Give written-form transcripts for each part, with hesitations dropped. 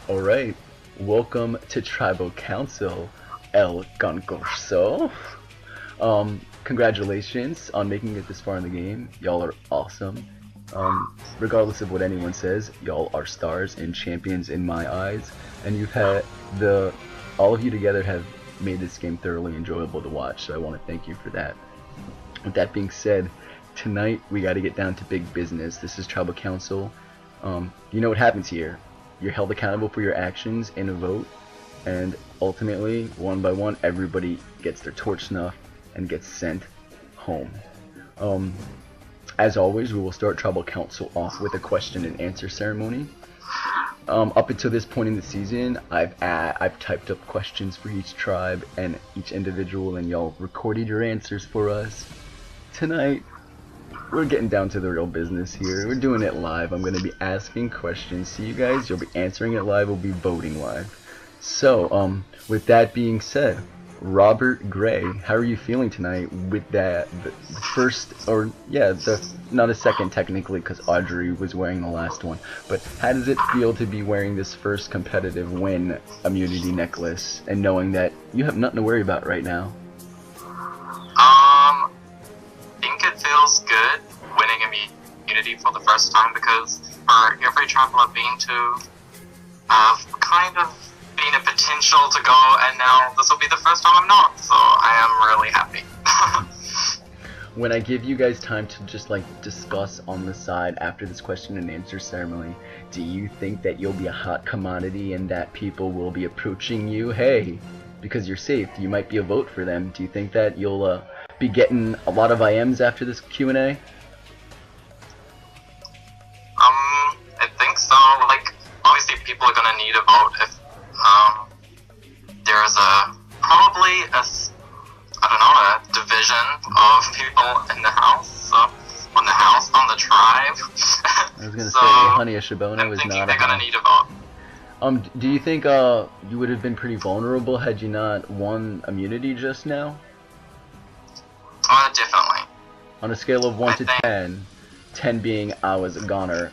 Alright, welcome to Tribal Council, El Concurso. Congratulations on making it this far in the game. Y'all are awesome. Regardless of what anyone says, y'all are stars and champions in my eyes. And all of you together have made this game thoroughly enjoyable to watch, so I want to thank you for that. With that being said, tonight we gotta get down to big business. This is Tribal Council. You know what happens here. You're held accountable for your actions in a vote, and ultimately, one by one, everybody gets their torch snuffed and gets sent home. As always, we will start Tribal Council off with a question and answer ceremony. Up until this point in the season, I've typed up questions for each tribe and each individual, and y'all recorded your answers for us. Tonight, we're getting down to the real business here. We're doing it live. I'm going to be asking questions to you guys. You'll be answering it live. We'll be voting live. So, with that being said, Robert Gray, how are you feeling tonight with the not a second technically because Audrey was wearing the last one, but how does it feel to be wearing this first competitive win immunity necklace and knowing that you have nothing to worry about right now? I think it feels good winning immunity for the first time because for every travel I've been to, I've kind of been a potential to go, and now this will be the first time I'm not, so I am really happy. When I give you guys time to just discuss on the side after this question and answer ceremony, do you think that you'll be a hot commodity and that people will be approaching you? Hey, because you're safe, you might be a vote for them. Do you think that you'll be getting a lot of IMs after this Q&A? I think so. Obviously people are gonna need a vote if there's probably a division of people in the house, on the tribe. I was gonna say, Honey Ashibona was not they're gonna need a vote. Do you think you would have been pretty vulnerable had you not won immunity just now? Definitely. On a scale of 1 to 10, 10 being I was a goner,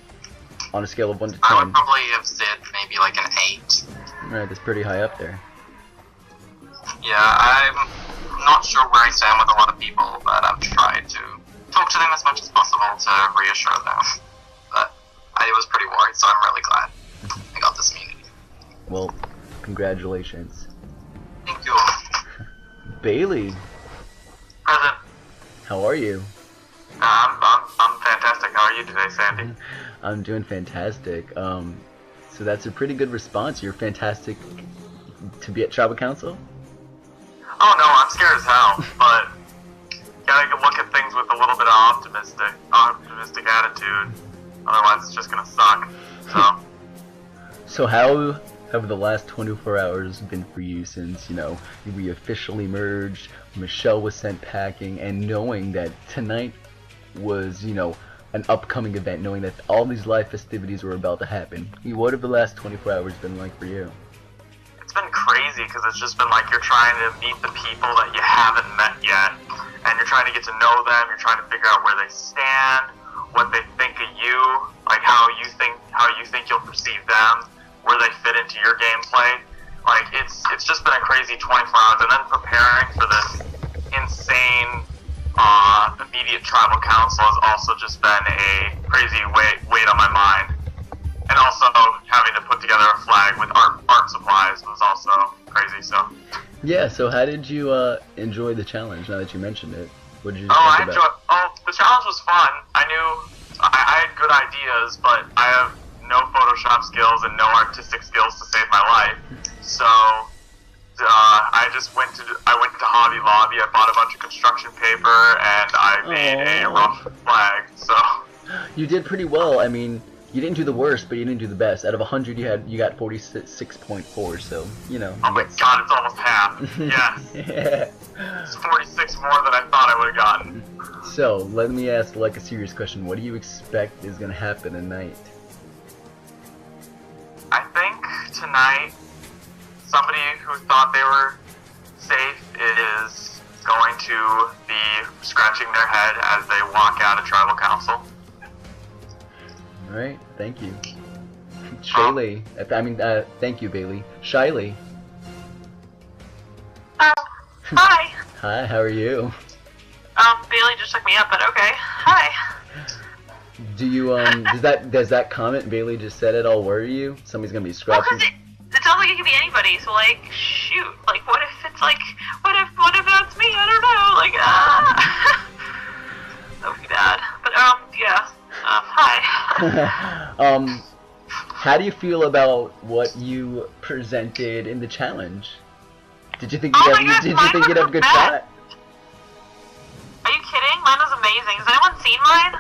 on a scale of 1 to 10... I would probably have said maybe like an 8. Right, that's pretty high up there. Yeah, I'm not sure where I stand with a lot of people, but I've tried to talk to them as much as possible to reassure them. But I was pretty worried, so I'm really glad I got this immunity. Well, congratulations. Thank you. Bailey, Present. how are you? I'm fantastic. How are you today, Sandy? I'm doing fantastic. So that's a pretty good response. You're fantastic to be at Tribal Council? Oh no, I'm scared as hell, but gotta look at things with a little bit of optimistic attitude. Otherwise, it's just gonna suck. So how have the last 24 hours been for you since, we officially merged, Michelle was sent packing, and knowing that tonight was, an upcoming event, knowing that all these live festivities were about to happen? What have the last 24 hours been like for you? It's been crazy because it's just been like you're trying to meet the people that you haven't met yet, and you're trying to get to know them. You're trying to figure out where they stand, what they think of you, like how you think you'll perceive them, where they fit into your gameplay. It's just been a crazy 24 hours, and then preparing for this insane immediate tribal council has also just been a crazy weight on my mind. And also having to put together a flag with art supplies was also crazy. So yeah. So how did you enjoy the challenge? Now that you mentioned it, what did you think about? The challenge was fun. I knew I had good ideas, but I have no Photoshop skills and no artistic skills to save my life. So I went to Hobby Lobby. I bought a bunch of construction paper and I made a rough flag. So you did pretty well. I mean, you didn't do the worst, but you didn't do the best. Out of 100, you got 46.4. So Oh my god, it's almost half. Yes. Yeah. It's 46 more than I thought I would have gotten. So let me ask a serious question. What do you expect is gonna happen tonight? I think tonight, somebody who thought they were safe is going to be scratching their head as they walk out of Tribal Council. Alright, thank you. Shaylee. Thank you, Bailey. Shiley. Hi. Hi, how are you? Bailey just took me up, but okay. Hi. Do you, does that comment Bailey just said at all worry you? Somebody's gonna be Well, scratching? 'cause it sounds like it could be anybody, so like, shoot. Like, what if it's like, what if that's me? I don't know. Like, that would be bad. But, yeah. Hi. How do you feel about what you presented in the challenge? Did you think Oh my you'd God, mine have a was good the shot? best. Are you kidding? Mine was amazing. Has anyone seen mine?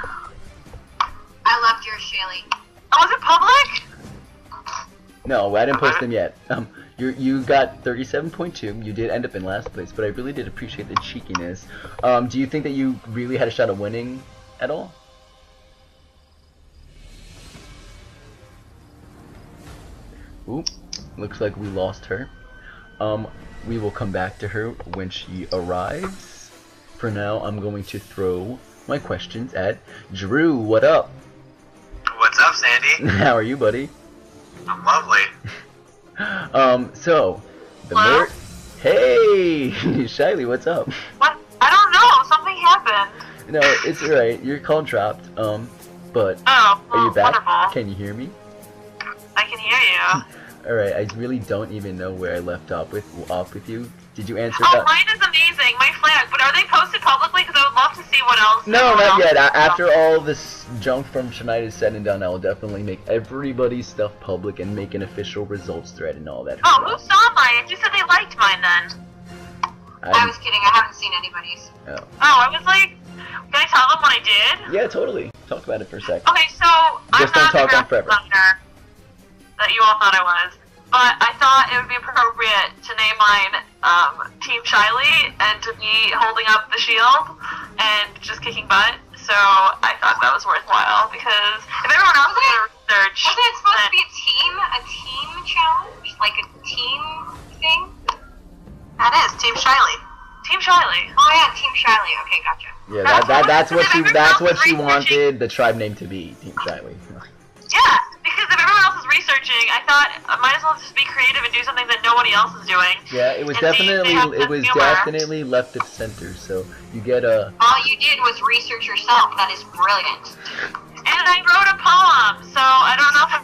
I loved your Shaylee. Oh, was it public? No, I didn't post them yet. You got 37.2. You did end up in last place, but I really did appreciate the cheekiness. Do you think that you really had a shot of winning at all? Oop, looks like we lost her. We will come back to her when she arrives. For now, I'm going to throw my questions at Drew. What up? What's up, Sandy? How are you, buddy? I'm lovely. So, the Hello? Hey! Shiley, what's up? What? I don't know. Something happened. No, it's alright. Your call dropped. But Oh, well, are you back? wonderful. Can you hear me? I can hear you. Alright, I really don't even know where I left off with you. Did you answer Oh, that? mine is amazing. My flag. But are they posted publicly? Because I would love to see what else. No, everyone not else yet. is After all this junk from tonight is said and done, I will definitely make everybody's stuff public and make an official results thread and all that. Oh, who saw mine? You said they liked mine then. I was kidding. I haven't seen anybody's. Oh. Oh, I was like, can I tell them what I did? Yeah, totally. Talk about it for a sec. Okay, so Just I'm don't not talk on the forever. graphic designer that you all thought I was, but I thought it would be appropriate to name mine Team Shiley and to be holding up the shield and just kicking butt. So I thought that was worthwhile because if everyone else is gonna research, Wasn't it supposed to then- be a team challenge? Like a team thing? That is Team Shiley. Team Shiley. Oh yeah, Team Shiley. Okay, gotcha. Yeah, that's what she Researching- wanted the tribe name to be, Team Shiley. Yeah, because if everyone else is researching, I thought I might as well just be creative and do something that nobody else is doing. Yeah, it was And see if they have sense of humor. definitely left of center. So you get a. All you did was research yourself. That is brilliant. And I wrote a poem, so I don't know if I'm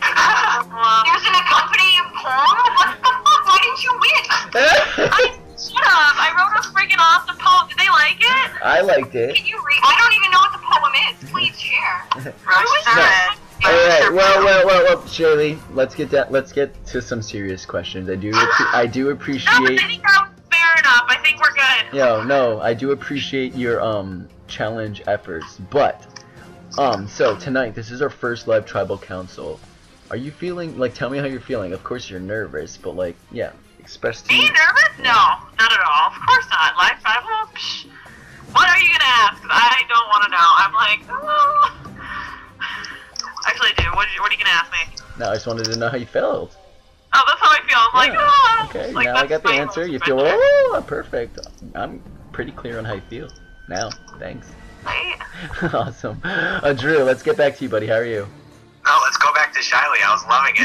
There's an accompanying poem? What the fuck? Why didn't you win? Shut up! I wrote a freaking awesome poem. Did they like it? I liked it. Can you read? I don't even know what the poem is. Please share. Alright, well, Shirley, let's get to some serious questions. I do No, but I appreciate. think that was fair enough. I think we're good. No, I do appreciate your challenge efforts, but so tonight this is our first live tribal council. Are you feeling like? Tell me how you're feeling. Of course you're nervous, but like, yeah, express to Me me. nervous? No, not at all. Of course not. Live tribal? Psh. What are you gonna ask? I don't want to know. I'm like, oh. Actually, I do. What are you gonna ask me? No, I just wanted to know how you felt. Oh, that's how I feel. I'm like, Yeah, oh. okay, Like, now I that's got the my answer. most You feel, better. oh, perfect. I'm pretty clear on how you feel now. Thanks. Right? Awesome. Drew, let's get back to you, buddy. How are you? No, let's go back to Shiley. I was loving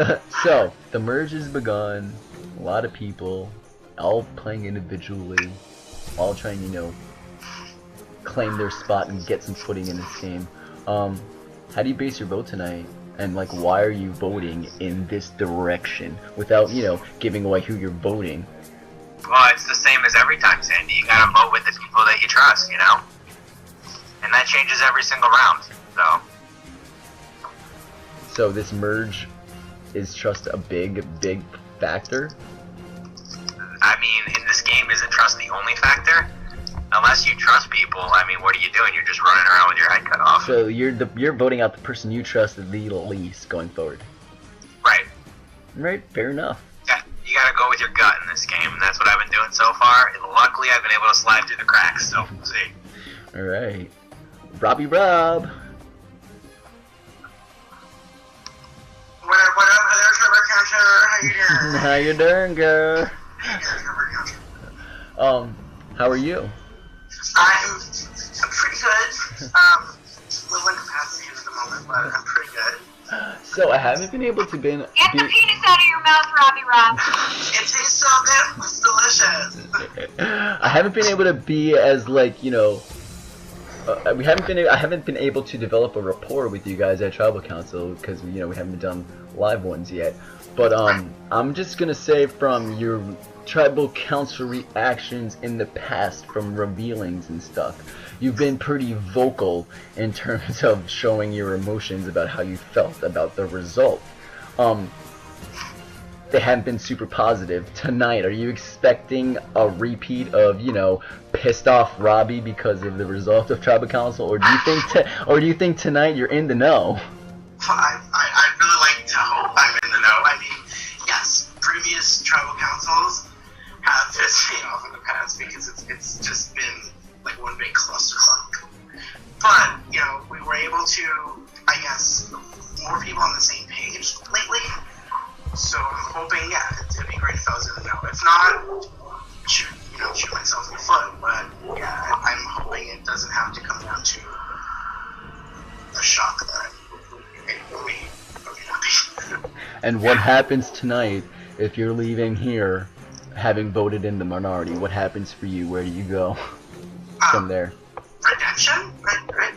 it. So, the merge has begun. A lot of people, all playing individually, all trying, claim their spot and get some footing in this game. How do you base your vote tonight? And like, why are you voting in this direction without, giving away who you're voting? Well, it's the same as every time, Sandy. You gotta vote with the people that you trust, And that changes every single round, so. So this merge is trust a big factor? I mean, in this game, isn't trust the only factor? Unless you trust people, I mean, what are you doing? You're just running around with your head cut off. So you're voting out the person you trust the least going forward. Right. Right, fair enough. Yeah, you gotta go with your gut in this game, and that's what I've been doing so far. And luckily, I've been able to slide through the cracks, so we'll see. Alright. Robbie Rob! What up, hello, Trevor Counter? How you doing? How you doing, girl? How you doing, Trevor Counter? How are you? I'm pretty good. Low incapacitated at the moment. enough, but I'm pretty good. So I haven't been able to Get the penis out of your mouth, Robbie Rob. It tastes so good. It's delicious. I haven't been able to be as like, you know, I haven't been able to develop a rapport with you guys at Tribal Council because you know we haven't done live ones yet. But I'm just gonna say from your Tribal Council reactions in the past, from revealings and stuff, you've been pretty vocal in terms of showing your emotions about how you felt about the result. They haven't been super positive. Tonight, are you expecting a repeat of, you know, pissed off Robbie because of the result of Tribal Council, or do you think tonight you're in the know? I'd really like to hope I'm in the know. I mean, yes, previous Tribal Councils have pissed me off in the past because it's just been like one big clusterfuck. But, you know, we were able to, I guess, more people on the same page lately. So I'm hoping, yeah, it'd be great if I was in the know. If not, shoot myself in the foot. But yeah, I'm hoping it doesn't have to come down to a shock that we not be. And what happens tonight if you're leaving here, having voted in the minority? What happens for you? Where do you go from there? Redemption, right?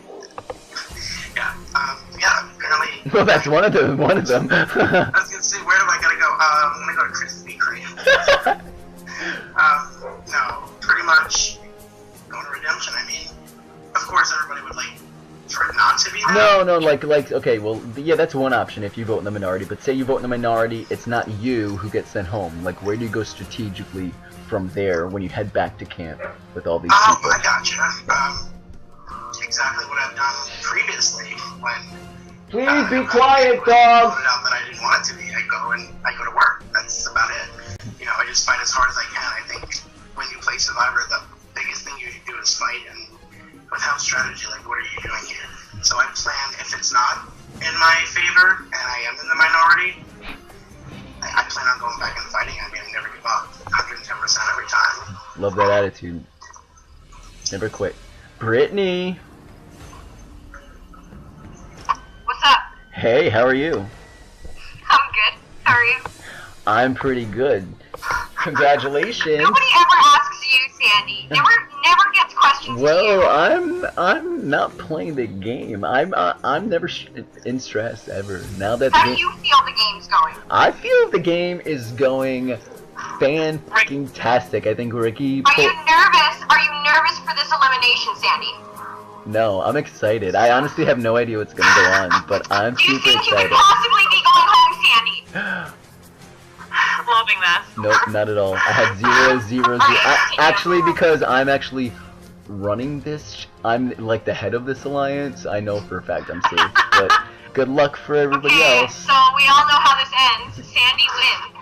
Yeah, apparently. Well, that's one of them. I was gonna say, where do I gotta go? I'm gonna go to Krispy Kreme. No, pretty much going to redemption. I mean, of course, everybody would like for it not to be that. No, like, okay, well, yeah, that's one option if you vote in the minority. But say you vote in the minority, it's not you who gets sent home. Like, where do you go strategically from there when you head back to camp with all these people? I gotcha. Exactly what I've done previously when. Please be quiet, dog. Out that I didn't want it to be. I go to work. That's about it. You know, I just fight as hard as I can. I think when you play Survivor, the biggest thing you do is fight, and without strategy, like, what are you doing here? So I plan, if it's not in my favor and I am in the minority, I plan on going back and fighting. I mean, I never give up. 110% every time. Love that attitude. Never quit. Brittany. What's up? Hey, how are you? I'm good. How are you? I'm pretty good. Congratulations. Nobody ever asks you, Sandy. Never gets questions to you. Well, I'm not playing the game. I'm never in stress ever. Now that How do you feel the game's going? I feel the game is going fan-tastic. I think Ricky. Are you nervous? Are you nervous for this elimination, Sandy? No, I'm excited. I honestly have no idea what's gonna go on, but I'm Do you super think you excited. could possibly be going home, Sandy? Loving this. Nope, not at all. I had 0, 0, 0. Actually, because I'm actually running this, I'm like the head of this alliance. I know for a fact I'm safe, but good luck for everybody else. So we all know how this ends. Sandy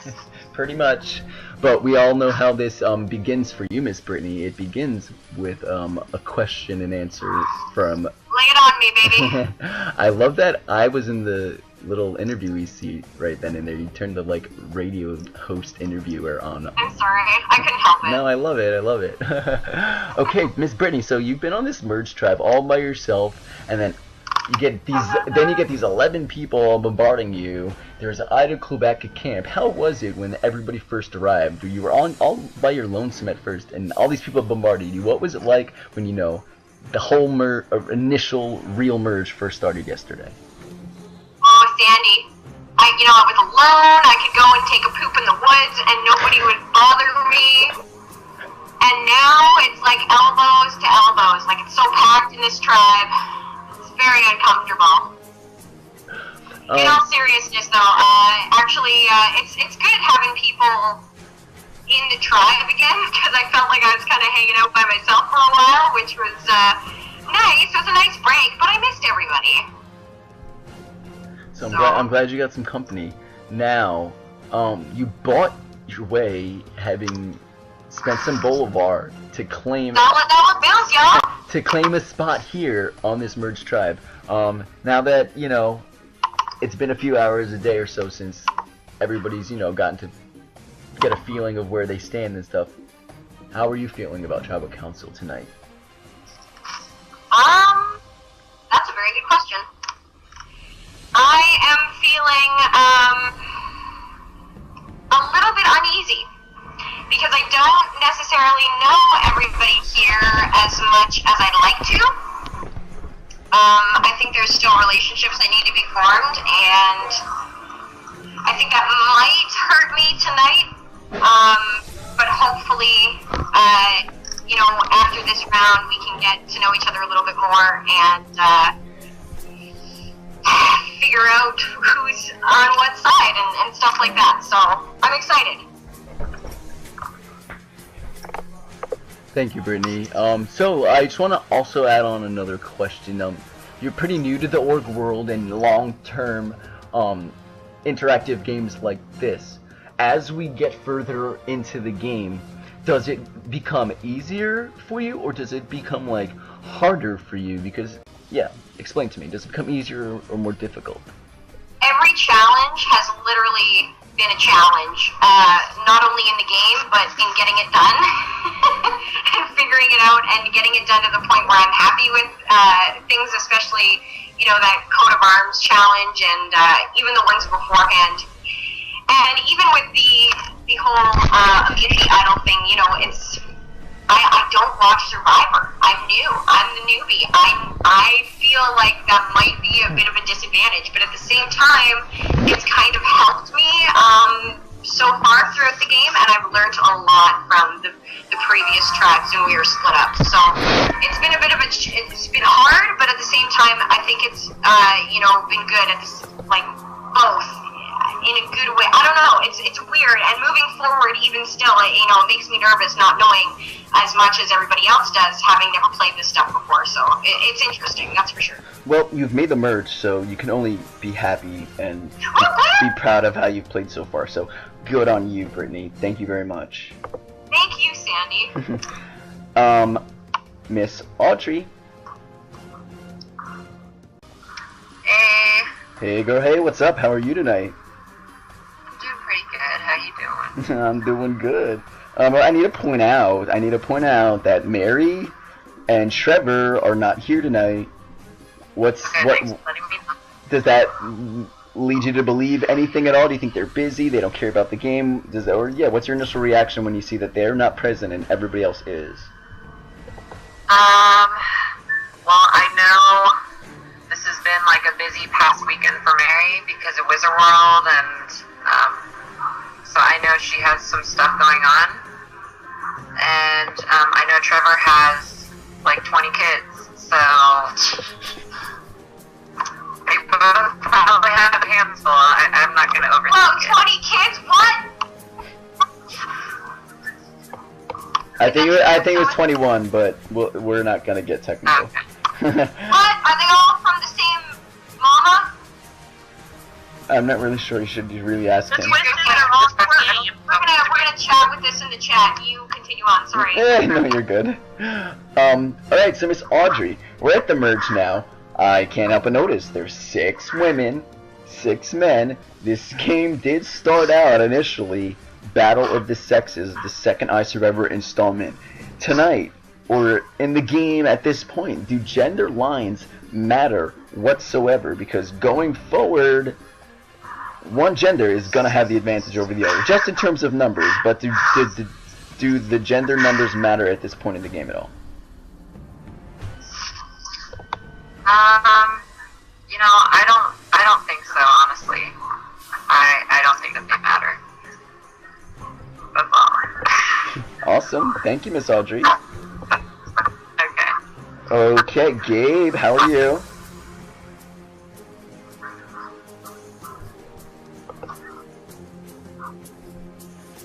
wins. Pretty much. But we all know how this begins for you, Miss Brittany. It begins with a question and answer from... Lay it on me, baby. I love that I was in the little interviewee seat right then and there. You turned the, like, radio host interviewer on. I'm sorry. I couldn't help it. No, I love it. I love it. Okay, Miss Brittany, so you've been on this merge tribe all by yourself, and then you get these 11 people all bombarding you. There's an Ida Quebec at camp. How was it when everybody first arrived? You were all by your lonesome at first, and all these people bombarded you. What was it like when, you know, the whole initial real merge first started yesterday? Oh, Sandy. I was alone. I could go and take a poop in the woods, and nobody would bother me. And now it's like elbows to elbows. Like, it's so packed in this tribe. It's very uncomfortable. In all seriousness, though, actually, it's good having people in the tribe again, because I felt like I was kind of hanging out by myself for a while, which was nice. It was a nice break, but I missed everybody. So I'm glad you got some company. Now, you bought your way, having spent some Bolivar to claim Dollar bills, y'all. to claim a spot here on this merged tribe. Now that, you know, it's been a few hours, a day or so since everybody's, you know, gotten to get a feeling of where they stand and stuff. How are you feeling about Tribal Council tonight? That's a very good question. there's still relationships that need to be formed, and I think that might hurt me tonight. But hopefully, after this round, we can get to know each other a little bit more and figure out who's on what side and stuff like that. So I'm excited. Thank you, Brittany. So I just want to also add on another question. You're pretty new to the org world and long-term interactive games like this. As we get further into the game, does it become easier for you, or does it become like harder for you? Because, yeah, explain to me. Does it become easier or more difficult? Every challenge has literally been a challenge, not only in the game, but in getting it done and figuring it out and getting it done to the point where I'm happy with things, especially, that coat of arms challenge and even the ones beforehand. And even with the whole immunity idol thing, it's I don't watch Survivor. I'm new. I'm the newbie. I feel like that might be a bit of a disadvantage, but at the same time, it's kind of helped me so far throughout the game, and I've learned a lot from the previous tracks when we were split up. So it's been a bit of it's been hard, but at the same time, I think it's been good at this, like, both. In a good way. I don't know. It's weird. And moving forward, even still, it makes me nervous not knowing as much as everybody else does, having never played this stuff before. So it's interesting, that's for sure. Well, you've made the merge, so you can only be happy and be proud of how you've played so far. So good on you, Brittany. Thank you very much. Thank you, Sandy. Miss Audrey. Hey. Hey, girl. Hey, what's up? How are you tonight? Pretty good. How you doing? I'm doing good. I need to point out that Mary and Trevor are not here tonight. Does that lead you to believe anything at all? Do you think they're busy? They don't care about the game? What's your initial reaction when you see that they're not present and everybody else is? Well, I know this has been like a busy past weekend for Mary because of Wizard World, and so I know she has some stuff going on, and I know Trevor has like 20 kids, so they both probably have hands full. I'm not going to overthink it. Whoa, 20 kids? What? I think it was 21, but we're not going to get technical. Okay. What? Are they all from the same mama? I'm not really sure. You should really ask him. We're gonna chat with this in the chat. You continue on. Sorry. No, you're good. Alright, so Miss Audrey, we're at the merge now. I can't help but notice there's 6 women, 6 men. This game did start out initially Battle of the Sexes, the second iSurvivor installment. Tonight, or in the game at this point, do gender lines matter whatsoever? Because going forward, one gender is going to have the advantage over the other, just in terms of numbers, but do the gender numbers matter at this point in the game at all? I don't think so, honestly. I don't think that they matter. That's all. Awesome. Thank you, Miss Audrey. Okay. Okay, Gabe, how are you?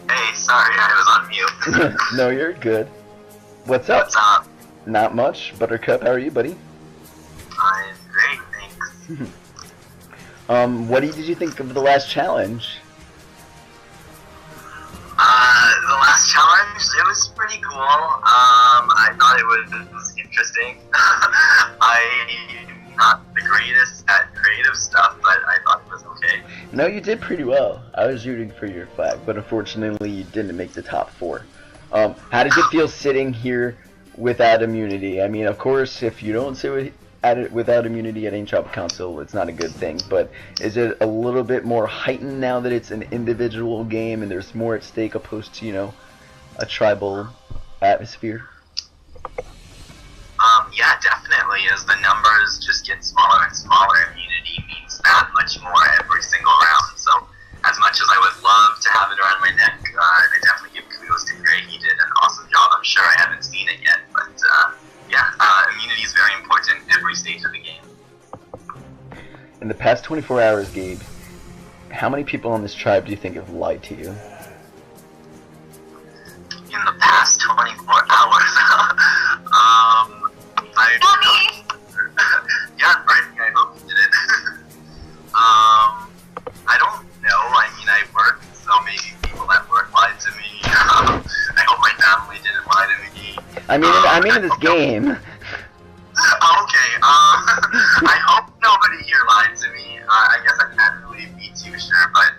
Hey, sorry, I was on mute. No, you're good. What's up? What's up? Not much. Buttercup, how are you, buddy? I'm great, thanks. What did you think of the last challenge? The last challenge, it was pretty cool. I thought it was interesting. I'm not the greatest at creative stuff, but I thought it was okay. No, you did pretty well. I was rooting for your flag, but unfortunately you didn't make the top 4. How did it feel sitting here without immunity? I mean, of course, if you don't sit without immunity at any tribal council, it's not a good thing, but is it a little bit more heightened now that it's an individual game and there's more at stake opposed to, a tribal atmosphere? Yeah, definitely. definitely, as the numbers just get smaller and smaller, immunity means that much more every single round. So as much as I would love to have it around my neck, I definitely give kudos to Gray. He did an awesome job. I'm sure I haven't seen it yet, but immunity is very important every stage of the game. In the past 24 hours, Gabe, how many people on this tribe do you think have lied to you? In the past 24 hours, Not me. yeah, Brittany, I hope you did it. I don't know. I mean, I work, so maybe people at work lied to me. I hope my family didn't lie to me. I mean in this game. Okay, I hope nobody here lied to me. I guess I can't really be too sure, but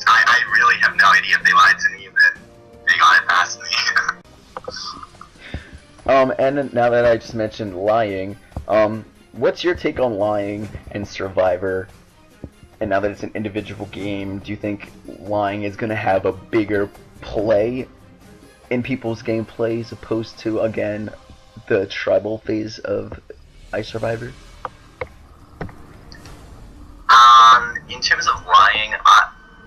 I really have no idea if they lied to me, but they got it past me. And now that I just mentioned lying, what's your take on lying and Survivor? And now that it's an individual game, do you think lying is going to have a bigger play in people's gameplay as opposed to, again, the tribal phase of iSurvivor? In terms of lying,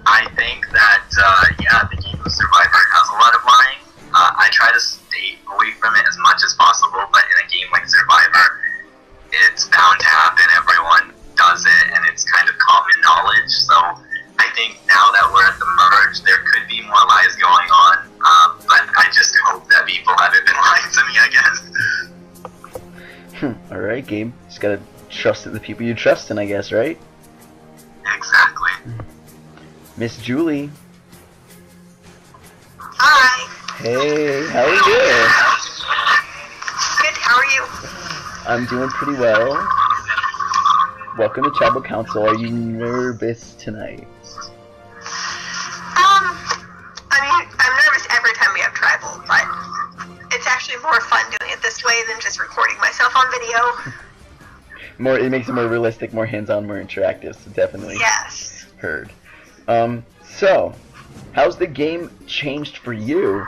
I think that, the game of Survivor has a lot of lying. I try to stay away from it as much as possible, but in a game like Survivor, it's bound to happen. Everyone does it, and it's kind of common knowledge. So I think now that we're at the merge, there could be more lies going on, but I just hope that people haven't been lying to me, I guess. Alright, Gabe. Just gotta trust in the people you trust in, I guess, right? Exactly. Miss Julie. Hi. Hey, how are you? Good. How are you? I'm doing pretty well. Welcome to Tribal Council. Are you nervous tonight? I mean, I'm nervous every time we have tribal, but it's actually more fun doing it this way than just recording myself on video. It makes it more realistic, more hands-on, more interactive. So definitely Yes. heard. So how's the game changed for you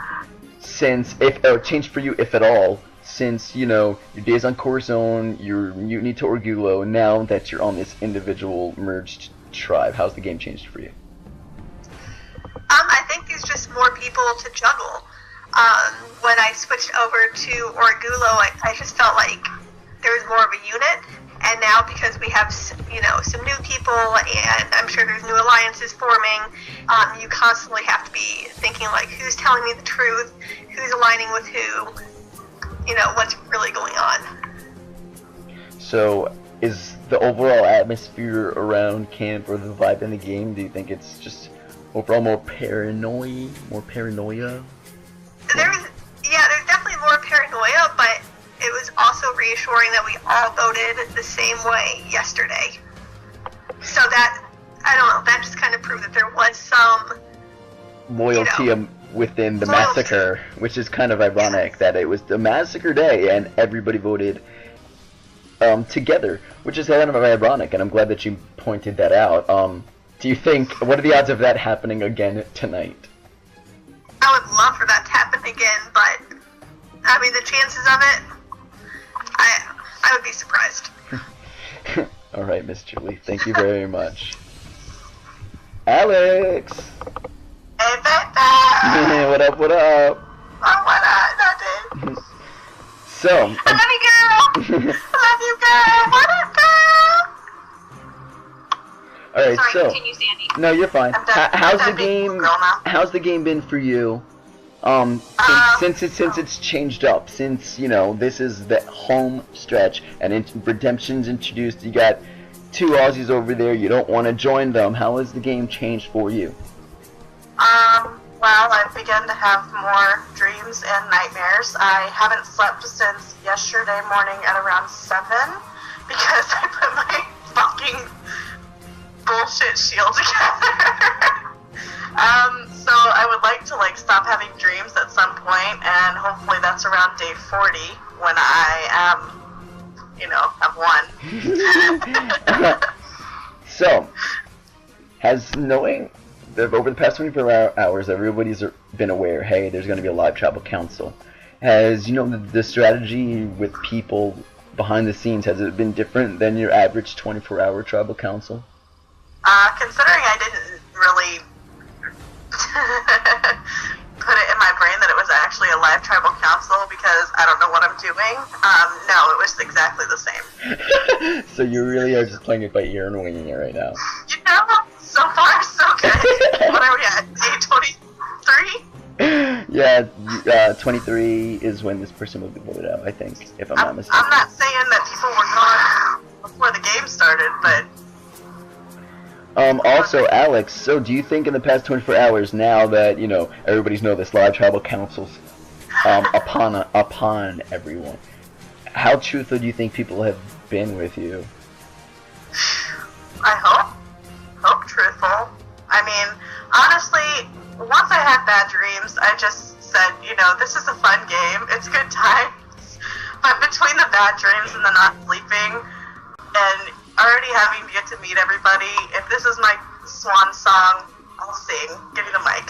changed for you if at all, since, you know, your days on Core Zone, your mutiny to Orgulo, now that you're on this individual merged tribe? How's the game changed for you? I think there's just more people to juggle. When I switched over to Orgulo, I just felt like there was more of a unit, and now because we have, some new people, and I'm sure there's new alliances forming, you constantly have to be thinking, like, who's telling me the truth, who's aligning with who, what's really going on. So is the overall atmosphere around camp or the vibe in the game, do you think it's just overall more paranoia? There's definitely more paranoia, but it was also reassuring that we all voted the same way yesterday. So that, I don't know, that just kind of proved that there was some loyalty within the massacre, which is kind of ironic that it was the massacre day and everybody voted together, which is kind of ironic, and I'm glad that you pointed that out. Do you think, what are the odds of that happening again tonight? I would love for that to happen again, but I mean, the chances of it, I would be surprised. Alright, Miss Julie, thank you very much. Alex! Hey, Becca! What up? Oh, what up? Nothing. So, I love you, girl! I love you, girl! What up, girl? alright, Sorry, so, continue, Sandy. no, you're fine. I'm done. How's I'm the done being a game, girl now. how's the game been for you? Since it's changed up, since, this is the home stretch, and Redemption's introduced, you got two Aussies over there, you don't want to join them. How has the game changed for you? Well, I've begun to have more dreams and nightmares. I haven't slept since yesterday morning at around 7 because I put my fucking bullshit shield together. So I would like to stop having dreams at some point, and hopefully that's around day 40 when I am, have won. So, has knowing that over the past 24 hours, everybody's been aware, hey, there's going to be a live tribal council. Has, you know, the strategy with people behind the scenes, has it been different than your average 24-hour tribal council? Considering I didn't really put it in my brain that it was actually a live tribal council because I don't know what I'm doing, no, it was exactly the same. So you really are just playing it by ear and winging it right now. You know, so far so good. What are we at? Day 23? Yeah, 23 is when this person will be voted out, I think, if I'm not mistaken. I'm not saying that people were gone before the game started, but... Also, Alex, so do you think in the past 24 hours, now that, you know, everybody's know this live tribal councils upon everyone, how truthful do you think people have been with you? I hope truthful. I mean, honestly, once I had bad dreams, I just said, you know, this is a fun game, it's good times. But between the bad dreams and the not sleeping, and already having to get to meet everybody, if this is my swan song, I'll sing. Give me the mic.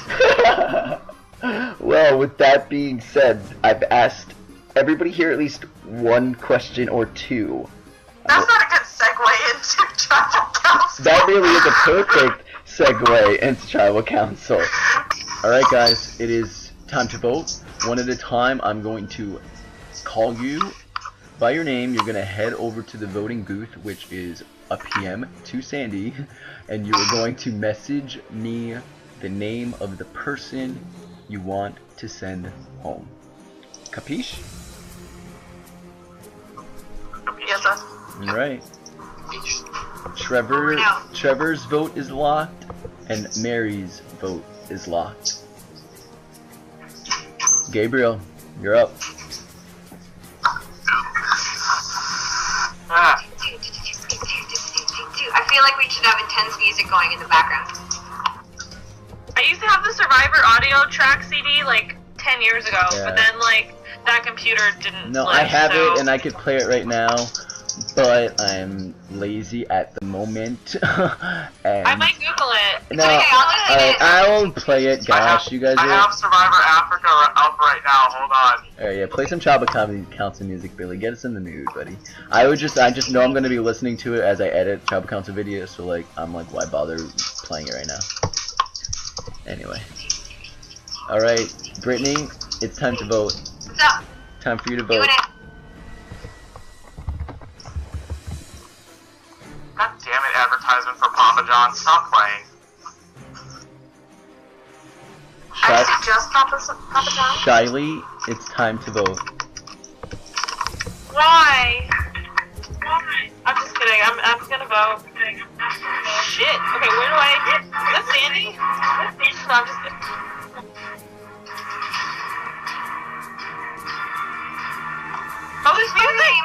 Well, with that being said, I've asked everybody here at least one question or two. That's not a good segue into tribal council. That really is a perfect segue into tribal council. Alright guys, it is time to vote. One at a time, I'm going to call you by your name. You're going to head over to the voting booth, which is a PM to Sandy, and you are going to message me the name of the person you want to send home. Capiche? Yes, sir. Alright. Trevor's vote is locked, and Mary's vote is locked. Gabriel, you're up. I feel like we should have intense music going in the background. I used to have the Survivor audio track CD like 10 years ago, but then like that computer didn't. No, I have it and I could play it right now, but I'm lazy at the moment. And I might Google it. no, I'll play it. Gosh, you guys. I have Survivor Africa up right now. Hold on. Alright, yeah, play some tribal council music, Billy. Get us in the mood, buddy. I just know I'm gonna be listening to it as I edit tribal council videos, so like I'm like, why bother playing it right now? Anyway. Alright, Brittany, it's time to vote. What's up? Time for you to Doing vote. it. God damn it, advertisement for Papa John's. Stop playing. I suggest Papa John. Shiley, it's time to vote. Why? I'm just kidding. I'm gonna vote. Shit. Okay, where do I? Is that Sandy? No, I'm just kidding. Oh, there's music.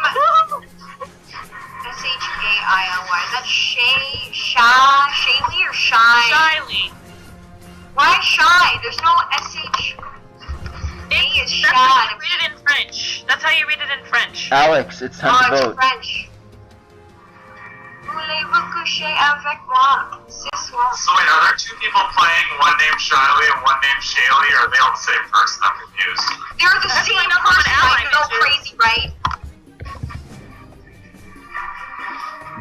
S-H-A-I-L-Y. Is that Shaylee or Shy? Shiley. Why Shy? There's no S-H. A is That's how you Shy. read it in French. That's how you read it in French. Alex, it's time to Oh, it's vote. French. Voulez-vous coucher avec moi ce soir? So wait, are there two people playing, one named Shiley and one named Shaylee, or are they all the same person? I'm confused. They're the That's same why I'm an person. ally, I go bitches. crazy, right?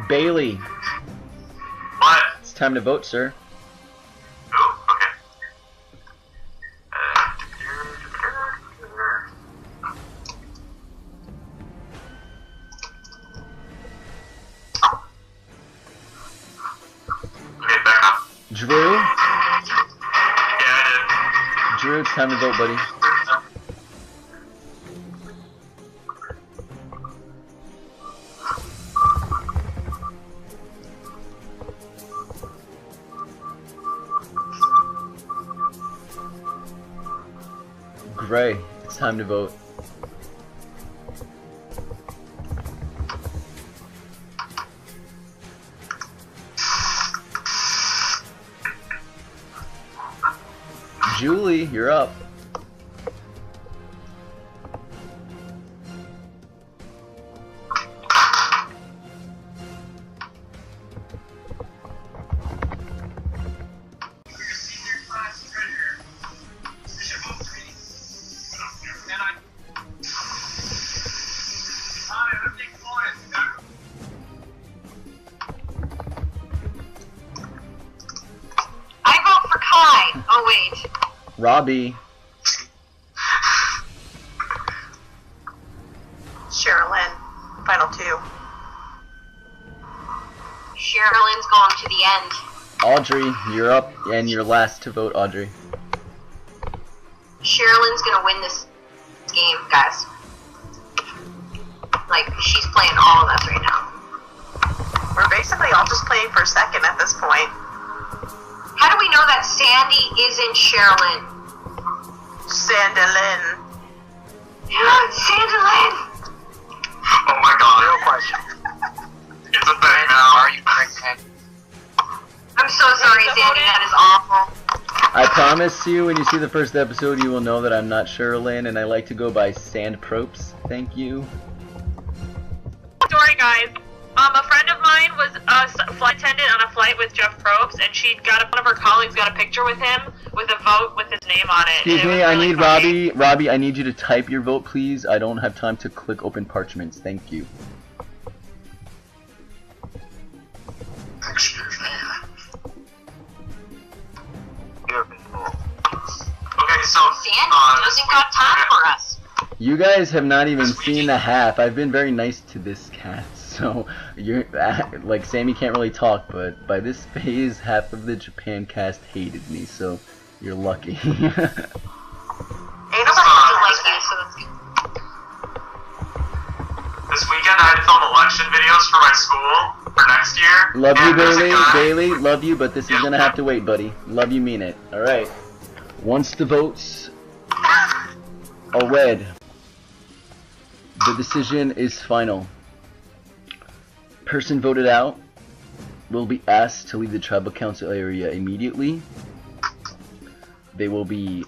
Bailey, What? it's time to vote, sir. Ooh, okay. Okay, back up. Drew? Yeah, I Drew, it's time to vote, buddy. Gray, it's time to vote. Julie, you're up. Robbie. Sherilyn. Final two. Sherilyn's going to the end. Audrey, you're up, and you're last to vote, Audrey. Sherilyn's gonna win this game, guys. Like, she's playing all of us right now. We're basically all just playing for second at this point. How do we know that Sandy isn't Sherilyn? Sandalyn. Sandalyn! Oh my god. Real question. It's a thing now. Are you pregnant? I'm so sorry, Sandy, that is awful. I promise you, when you see the first episode, you will know that I'm not Sherilyn, and I like to go by Sandpropes. Thank you. Story, guys. A friend of mine was a flight attendant on a flight with Jeff Probst, and one of her colleagues got a picture with him with a vote with his name on it. Excuse me, I need Robbie. Robbie, I need you to type your vote, please. I don't have time to click open parchments. Thank you. Excuse me. Okay, so Sandy doesn't got time for us. You guys have not even seen the half. I've been very nice to this cast, so you're like Sammy can't really talk, but by this phase, half of the Japan cast hated me, so you're lucky. Ain't nobody I like you, so that's good. this weekend I had to film election videos for my school for next year. Love you, and there's a Bailey. guy- Bailey, love you, but this is gonna have to wait, buddy. Love you, mean it. All right. Once the votes are read, the decision is final. Person voted out will be asked to leave the tribal council area immediately. They will be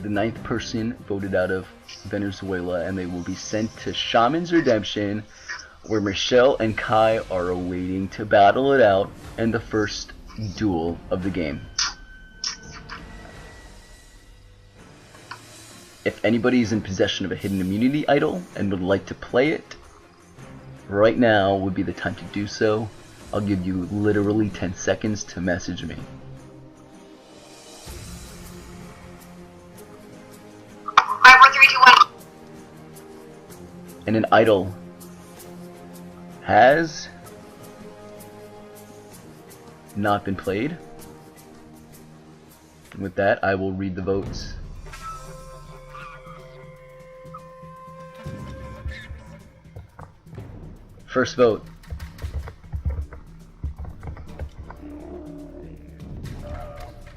the 9th person voted out of Venezuela, and they will be sent to Shaman's Redemption, where Michelle and Kai are awaiting to battle it out in the first duel of the game. If anybody is in possession of a hidden immunity idol and would like to play it, right now would be the time to do so. I'll give you literally 10 seconds to message me. 5, 4, 3, 2, 1. And an idol has not been played. And with that, I will read the votes. First vote.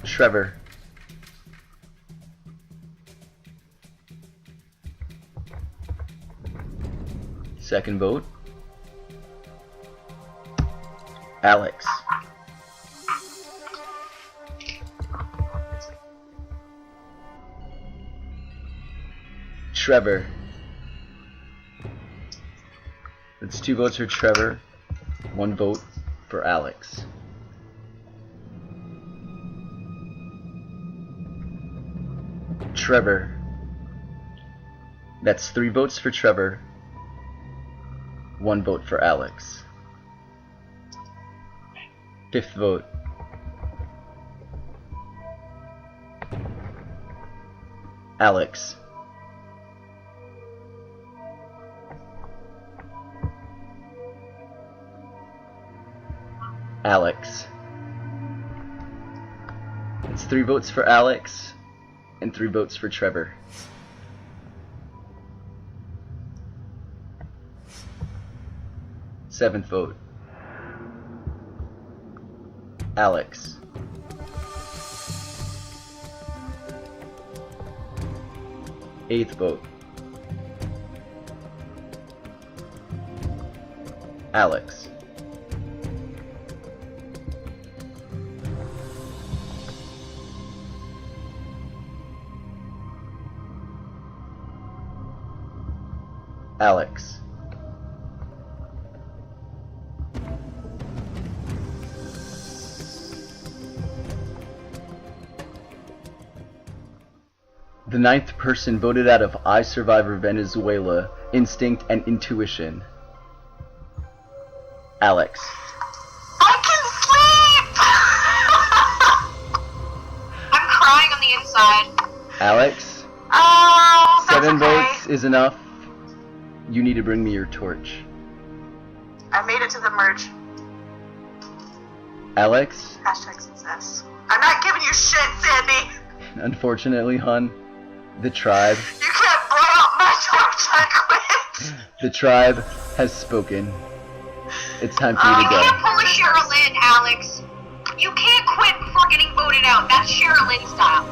Trevor. Second vote. Alex. Trevor. That's 2 votes for Trevor, 1 vote for Alex. Trevor. That's 3 votes for Trevor, 1 vote for Alex. 5th vote. Alex. Alex. It's 3 votes for Alex and 3 votes for Trevor. Seventh vote. Alex. Eighth vote. Alex. Alex. The 9th person voted out of I Survivor Venezuela, Instinct and Intuition. Alex. I can sleep! I'm crying on the inside. side. Alex, Oh, that's 7 okay. votes is enough. You need to bring me your torch. I made it to the merge. Alex, Hashtag success. I'm not giving you shit, Sandy. unfortunately, hun, the tribe, You can't blow up my torch. I quit. the tribe has spoken. It's time for you You to go. can't pull a Sherilyn, Alex. You can't quit before getting voted out. That's Sherilyn style.